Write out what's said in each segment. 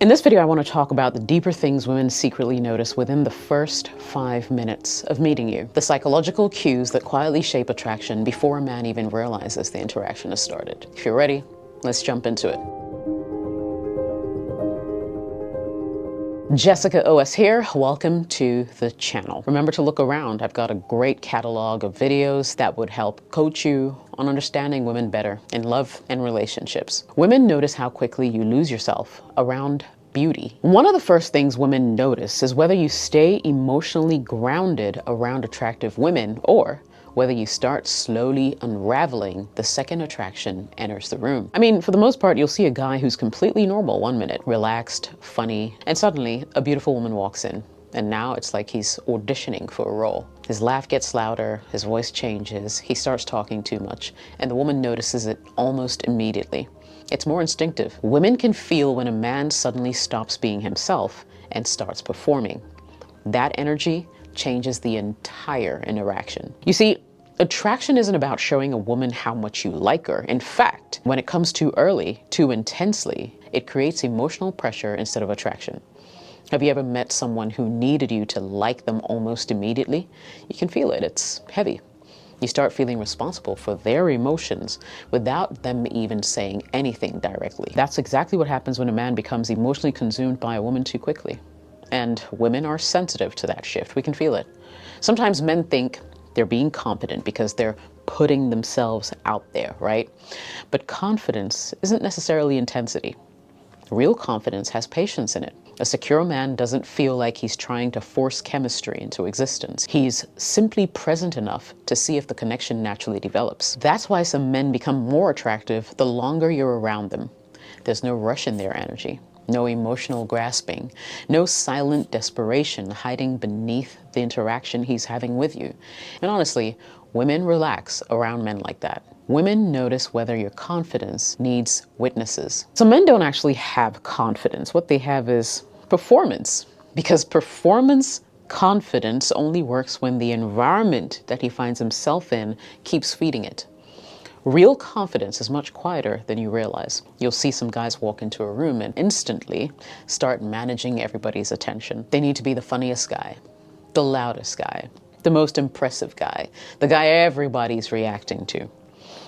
In this video, I want to talk about the deeper things women secretly notice within the first 5 minutes of meeting you. The psychological cues that quietly shape attraction before a man even realizes the interaction has started. If you're ready, let's jump into it. Jessica OS here. Welcome to the channel. Remember to look around. I've got a great catalog of videos that would help coach you on understanding women better in love and relationships. Women notice how quickly you lose yourself around beauty. One of the first things women notice is whether you stay emotionally grounded around attractive women or whether you start slowly unraveling the second attraction enters the room. I mean, for the most part, you'll see a guy who's completely normal 1 minute, relaxed, funny, and suddenly a beautiful woman walks in. And now it's like he's auditioning for a role. His laugh gets louder, his voice changes, he starts talking too much, and the woman notices it almost immediately. It's more instinctive. Women can feel when a man suddenly stops being himself and starts performing. That energy changes the entire interaction. You see, attraction isn't about showing a woman how much you like her. In fact, when it comes too early, too intensely, it creates emotional pressure instead of attraction. Have you ever met someone who needed you to like them almost immediately? You can feel it. It's heavy. You start feeling responsible for their emotions without them even saying anything directly. That's exactly what happens when a man becomes emotionally consumed by a woman too quickly. And women are sensitive to that shift. We can feel it. Sometimes men think they're being confident because they're putting themselves out there, right? But confidence isn't necessarily intensity. Real confidence has patience in it. A secure man doesn't feel like he's trying to force chemistry into existence. He's simply present enough to see if the connection naturally develops. That's why some men become more attractive the longer you're around them. There's no rush in their energy. No emotional grasping, no silent desperation hiding beneath the interaction he's having with you. And honestly, women relax around men like that. Women notice whether your confidence needs witnesses. Some men don't actually have confidence. What they have is performance, because performance confidence only works when the environment that he finds himself in keeps feeding it. Real confidence is much quieter than you realize. You'll see some guys walk into a room and instantly start managing everybody's attention. They need to be the funniest guy, the loudest guy, the most impressive guy, the guy everybody's reacting to.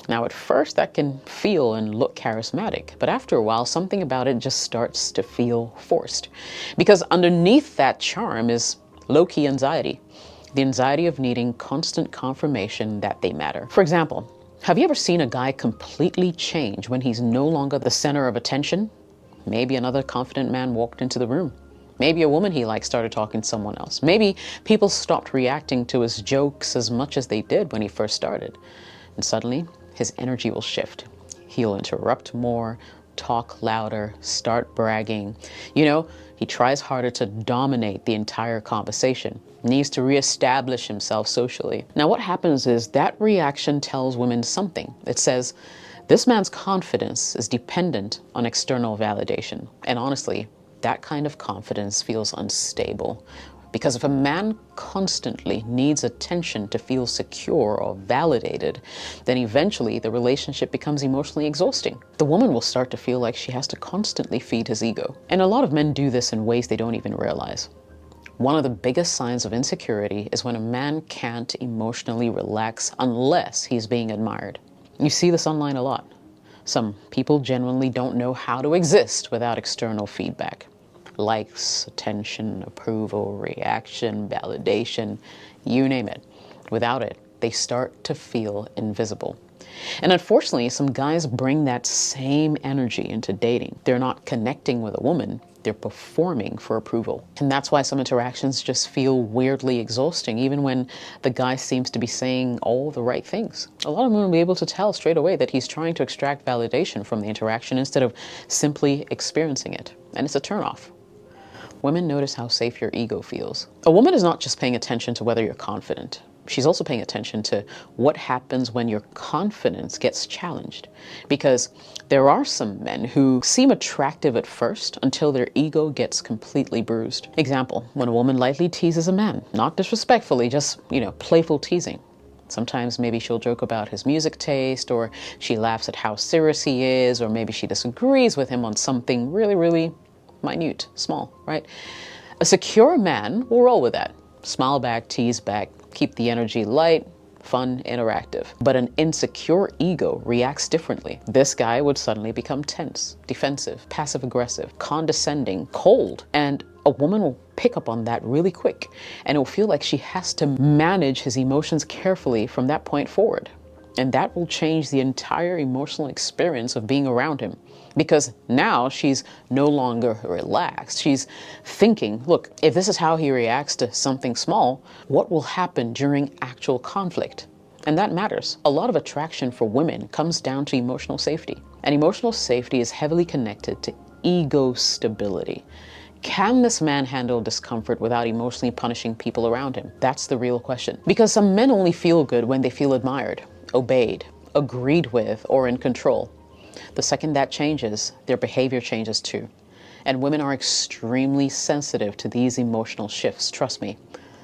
Now, at first, that can feel and look charismatic, but after a while, something about it just starts to feel forced. Because underneath that charm is low-key anxiety, the anxiety of needing constant confirmation that they matter. For example, have you ever seen a guy completely change when he's no longer the center of attention? Maybe another confident man walked into the room. Maybe a woman he liked started talking to someone else. Maybe people stopped reacting to his jokes as much as they did when he first started. And suddenly, his energy will shift. He'll interrupt more, talk louder, start bragging. You know, he tries harder to dominate the entire conversation, needs to reestablish himself socially. Now, what happens is that reaction tells women something. It says, this man's confidence is dependent on external validation. And honestly, that kind of confidence feels unstable. Because if a man constantly needs attention to feel secure or validated, then eventually the relationship becomes emotionally exhausting. The woman will start to feel like she has to constantly feed his ego. And a lot of men do this in ways they don't even realize. One of the biggest signs of insecurity is when a man can't emotionally relax unless he's being admired. You see this online a lot. Some people genuinely don't know how to exist without external feedback. Likes, attention, approval, reaction, validation, you name it. Without it, they start to feel invisible. And unfortunately, some guys bring that same energy into dating. They're not connecting with a woman, they're performing for approval. And that's why some interactions just feel weirdly exhausting, even when the guy seems to be saying all the right things. A lot of men will be able to tell straight away that he's trying to extract validation from the interaction instead of simply experiencing it. And it's a turnoff. Women notice how safe your ego feels. A woman is not just paying attention to whether you're confident. She's also paying attention to what happens when your confidence gets challenged. Because there are some men who seem attractive at first until their ego gets completely bruised. Example, when a woman lightly teases a man, not disrespectfully, just, playful teasing. Sometimes maybe she'll joke about his music taste, or she laughs at how serious he is, or maybe she disagrees with him on something really, really minute, small, right? A secure man will roll with that. Smile back, tease back, keep the energy light, fun, interactive. But an insecure ego reacts differently. This guy would suddenly become tense, defensive, passive-aggressive, condescending, cold, and a woman will pick up on that really quick, and it will feel like she has to manage his emotions carefully from that point forward. And that will change the entire emotional experience of being around him. Because now she's no longer relaxed. She's thinking, look, if this is how he reacts to something small, what will happen during actual conflict? And that matters. A lot of attraction for women comes down to emotional safety. And emotional safety is heavily connected to ego stability. Can this man handle discomfort without emotionally punishing people around him? That's the real question. Because some men only feel good when they feel admired, obeyed, agreed with, or in control. The second that changes, their behavior changes too. And women are extremely sensitive to these emotional shifts, trust me.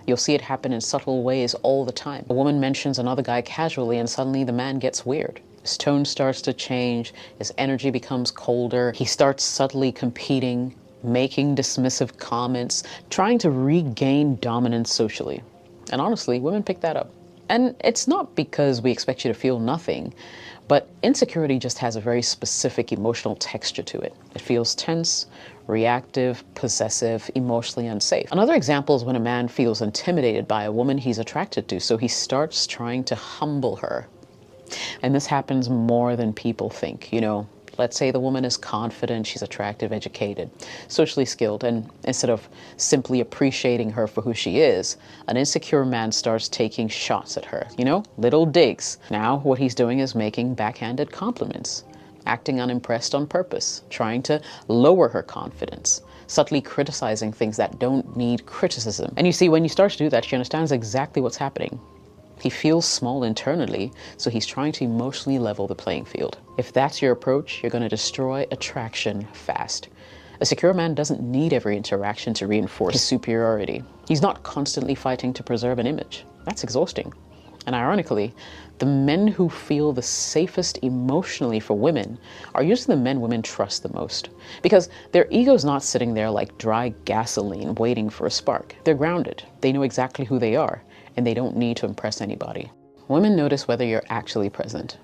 You'll see it happen in subtle ways all the time. A woman mentions another guy casually and suddenly the man gets weird. His tone starts to change, his energy becomes colder, he starts subtly competing, making dismissive comments, trying to regain dominance socially. And honestly, women pick that up. And it's not because we expect you to feel nothing, but insecurity just has a very specific emotional texture to it. It feels tense, reactive, possessive, emotionally unsafe. Another example is when a man feels intimidated by a woman he's attracted to, so he starts trying to humble her. And this happens more than people think, you know. Let's say the woman is confident, she's attractive, educated, socially skilled, and instead of simply appreciating her for who she is, an insecure man starts taking shots at her, you know, little digs. Now what he's doing is making backhanded compliments, acting unimpressed on purpose, trying to lower her confidence, subtly criticizing things that don't need criticism. And you see, when you start to do that, she understands exactly what's happening. He feels small internally, so he's trying to emotionally level the playing field. If that's your approach, you're going to destroy attraction fast. A secure man doesn't need every interaction to reinforce his superiority. He's not constantly fighting to preserve an image. That's exhausting. And ironically, the men who feel the safest emotionally for women are usually the men women trust the most. Because their ego's not sitting there like dry gasoline waiting for a spark. They're grounded. They know exactly who they are, and they don't need to impress anybody. Women notice whether you're actually present.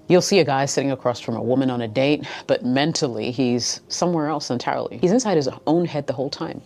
You'll see a guy sitting across from a woman on a date, but mentally he's somewhere else entirely. He's inside his own head the whole time.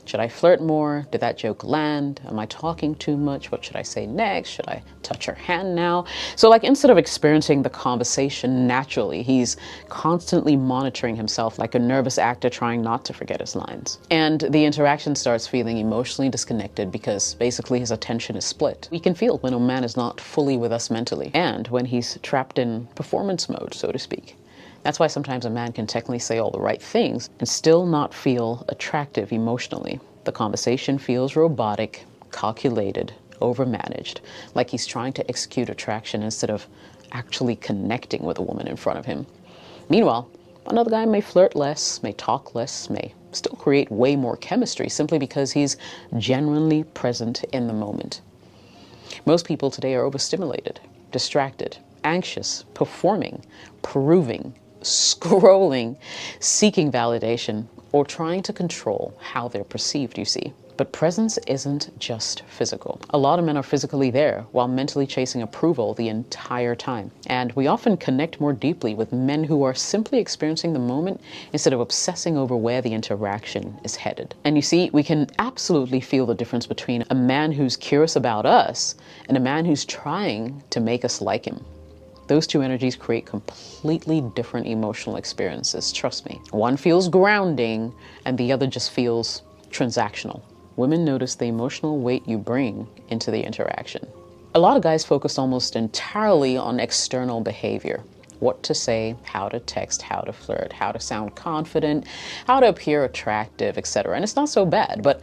Should I flirt more? Did that joke land? Am I talking too much? What should I say next? Should I touch her hand now? So like, instead of experiencing the conversation naturally, he's constantly monitoring himself like a nervous actor trying not to forget his lines. And the interaction starts feeling emotionally disconnected because basically his attention is split. We can feel when a man is not fully with us mentally and when he's trapped in performance mode, so to speak. That's why sometimes a man can technically say all the right things and still not feel attractive emotionally. The conversation feels robotic, calculated, overmanaged, like he's trying to execute attraction instead of actually connecting with a woman in front of him. Meanwhile, another guy may flirt less, may talk less, may still create way more chemistry simply because he's genuinely present in the moment. Most people today are overstimulated, distracted, anxious, performing, proving, scrolling, seeking validation, or trying to control how they're perceived, you see. But presence isn't just physical. A lot of men are physically there while mentally chasing approval the entire time. And we often connect more deeply with men who are simply experiencing the moment instead of obsessing over where the interaction is headed. And you see, we can absolutely feel the difference between a man who's curious about us and a man who's trying to make us like him. Those two energies create completely different emotional experiences, trust me. One feels grounding and the other just feels transactional. Women notice the emotional weight you bring into the interaction. A lot of guys focus almost entirely on external behavior. What to say, how to text, how to flirt, how to sound confident, how to appear attractive, etc. And it's not so bad, but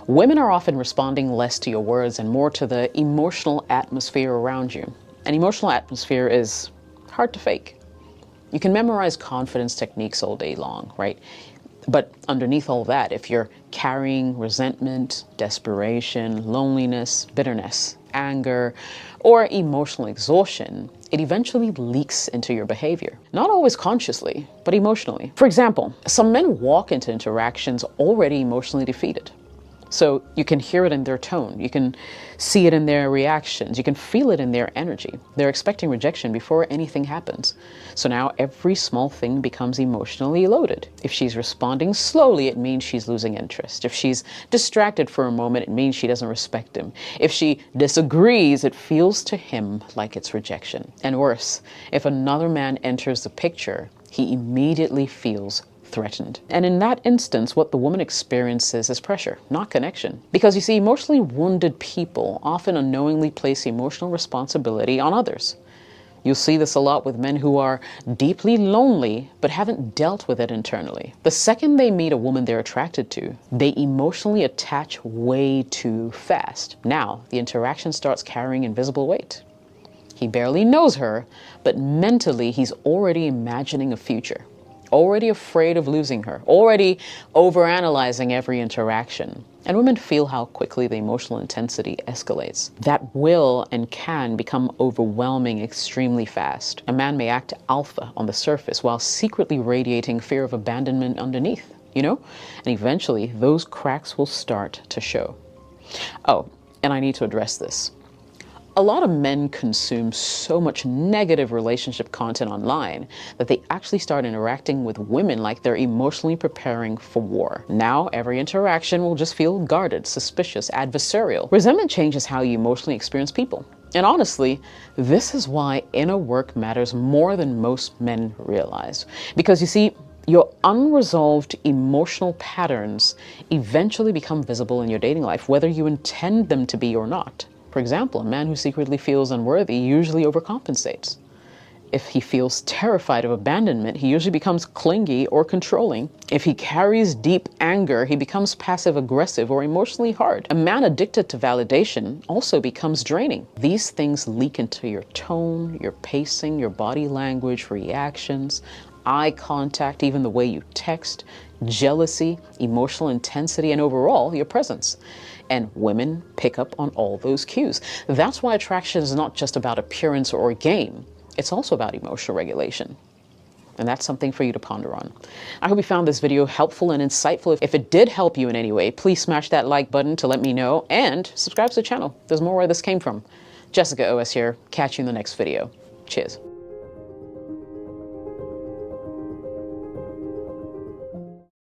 women are often responding less to your words and more to the emotional atmosphere around you. An emotional atmosphere is hard to fake. You can memorize confidence techniques all day long, right? But underneath all that, if you're carrying resentment, desperation, loneliness, bitterness, anger, or emotional exhaustion, it eventually leaks into your behavior. Not always consciously, but emotionally. For example, some men walk into interactions already emotionally defeated. So you can hear it in their tone, you can see it in their reactions, you can feel it in their energy. They're expecting rejection before anything happens. So now every small thing becomes emotionally loaded. If she's responding slowly, it means she's losing interest. If she's distracted for a moment, it means she doesn't respect him. If she disagrees, it feels to him like it's rejection. And worse, if another man enters the picture, he immediately feels threatened. And in that instance, what the woman experiences is pressure, not connection. Because you see, emotionally wounded people often unknowingly place emotional responsibility on others. You'll see this a lot with men who are deeply lonely but haven't dealt with it internally. The second they meet a woman they're attracted to, they emotionally attach way too fast. Now, the interaction starts carrying invisible weight. He barely knows her, but mentally he's already imagining a future. Already afraid of losing her, already overanalyzing every interaction. And women feel how quickly the emotional intensity escalates. That will and can become overwhelming extremely fast. A man may act alpha on the surface while secretly radiating fear of abandonment underneath, you know? And eventually those cracks will start to show. Oh, and I need to address this. A lot of men consume so much negative relationship content online that they actually start interacting with women like they're emotionally preparing for war. Now, every interaction will just feel guarded, suspicious, adversarial. Resentment changes how you emotionally experience people. And honestly, this is why inner work matters more than most men realize. Because you see, your unresolved emotional patterns eventually become visible in your dating life, whether you intend them to be or not. For example, a man who secretly feels unworthy usually overcompensates. If he feels terrified of abandonment, he usually becomes clingy or controlling. If he carries deep anger, he becomes passive-aggressive or emotionally hard. A man addicted to validation also becomes draining. These things leak into your tone, your pacing, your body language, reactions, eye contact, even the way you text, jealousy, emotional intensity, and overall, your presence. And women pick up on all those cues. That's why attraction is not just about appearance or game. It's also about emotional regulation. And that's something for you to ponder on. I hope you found this video helpful and insightful. If it did help you in any way, please smash that like button to let me know and subscribe to the channel. There's more where this came from. Jessica OS here. Catch you in the next video. Cheers.